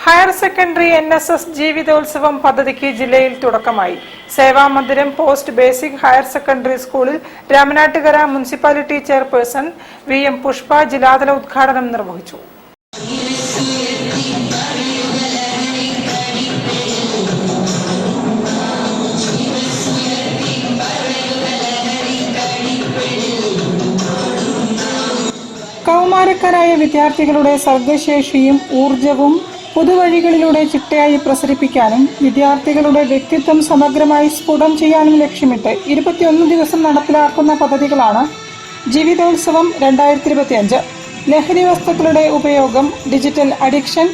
Higher secondary NSS ജീവിതോത്സവം പദ്ധതിക്ക് ജില്ലയിൽ തുടക്കമായി. Sevamandiram post basic higher secondary സ്കൂളിൽ Ramanattukara municipality chairperson VM Pushpa ജില്ലാതല ഉദ്ഘാടനം നിർവഹിച്ചു. കൗമാരക്കാരായ വിദ്യാർത്ഥികളുടെ സർഗശേഷിയും ഊർജവും പുതുവഴികളിലൂടെ ചിട്ടയായി പ്രസരിപ്പിക്കാനും വിദ്യാർത്ഥികളുടെ വ്യക്തിത്വം സമഗ്രമായി സ്ഫുടം ചെയ്യാനും ലക്ഷ്യമിട്ട് 21 ദിവസം നടപ്പിലാക്കുന്ന പദ്ധതികളാണ് ജീവിതോത്സവം 2025. ലഹരി വസ്തുക്കളുടെ ഉപയോഗം, ഡിജിറ്റൽ അഡിക്ഷൻ,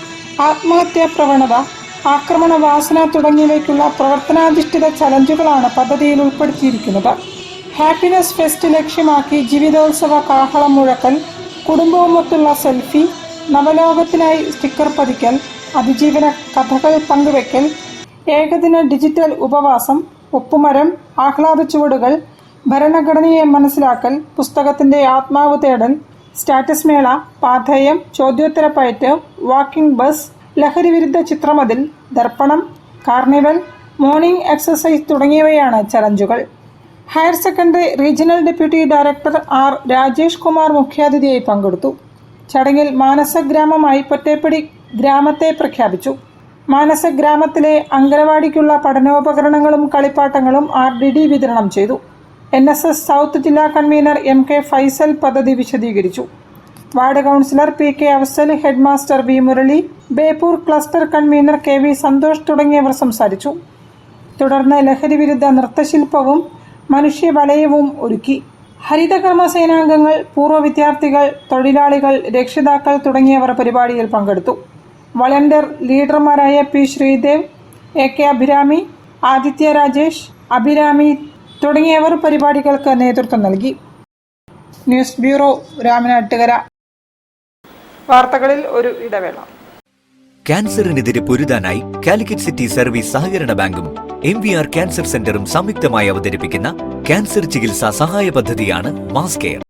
ആത്മഹത്യാ പ്രവണത, ആക്രമണ വാസന തുടങ്ങിയവയ്ക്കുള്ള പ്രവർത്തനാധിഷ്ഠിത ചലഞ്ചുകളാണ് പദ്ധതിയിൽ ഉൾപ്പെടുത്തിയിരിക്കുന്നത്. ഹാപ്പിനെസ് ഫെസ്റ്റ് ലക്ഷ്യമാക്കി ജീവിതോത്സവ കാഹളം മുഴക്കൽ, കുടുംബവുമൊത്തുള്ള സെൽഫി, നവലോകത്തിനായി സ്റ്റിക്കർ പതിക്കൽ, അതിജീവന കഥകൾ പങ്കുവെക്കൽ, ഏകദിന ഡിജിറ്റൽ ഉപവാസം, ഒപ്പുമരം, ആഹ്ലാദ ചുവടുകൾ, ഭരണഘടനയെ മനസ്സിലാക്കൽ, പുസ്തകത്തിന്റെ ആത്മാവ് തേടൽ, സ്റ്റാറ്റസ് മേള, പാഥേയം, ചോദ്യോത്തരപ്പയറ്റ്, വാക്കിംഗ് ബസ്, ലഹരി വിരുദ്ധ ചിത്രമതിൽ, ദർപ്പണം, കാർണിവൽ, മോർണിംഗ് എക്സസൈസ് തുടങ്ങിയവയാണ് ചലഞ്ചുകൾ. Higher secondary regional deputy director R. Rajesh Kumar മുഖ്യാതിഥിയായി പങ്കെടുത്തു. ചടങ്ങിൽ മാനസഗ്രാമമായി പൊറ്റേപ്പടി ഗ്രാമത്തെ പ്രഖ്യാപിച്ചു. മാനസഗ്രാമത്തിലെ അംഗനവാടിക്കുള്ള പഠനോപകരണങ്ങളും കളിപ്പാട്ടങ്ങളും RDD വിതരണം ചെയ്തു. NSS സൗത്ത് ജില്ലാ കൺവീനർ MK ഫൈസൽ പദ്ധതി വിശദീകരിച്ചു. Ward councillor PK Afsal, head master V. Murali, Beypore cluster convenor KV Santhosh തുടങ്ങിയവർ സംസാരിച്ചു. തുടർന്ന് ലഹരി വിരുദ്ധ നൃത്തശില്പവും മനുഷ്യവലയവും ഒരുക്കി. ഹരിതകർമ്മ സേനാംഗങ്ങൾ, പൂർവ്വ വിദ്യാർത്ഥികൾ, തൊഴിലാളികൾ, രക്ഷിതാക്കൾ തുടങ്ങിയവർ പരിപാടിയിൽ പങ്കെടുത്തു. വളണ്ടിയർ ലീഡർമാരായ P. ശ്രീദേവ്, AK അഭിരാമി, ആദിത്യ രാജേഷ്, അഭിരാമി തുടങ്ങിയവർ പരിപാടികൾക്ക് നേതൃത്വം നൽകി. News bureau, Ramanattukara. വാർത്തകളിൽ ഒരു ഇടവേള. ക്യാൻസറിനെതിരെ പൊരുതാനായി കാലിക്കറ്റ് സിറ്റി സർവീസ് സഹകരണ ബാങ്കും MVR ക്യാൻസർ സെന്ററും സംയുക്തമായി അവതരിപ്പിക്കുന്ന ക്യാൻസർ ചികിത്സാ സഹായ പദ്ധതിയാണ് മാസ് കെയർ.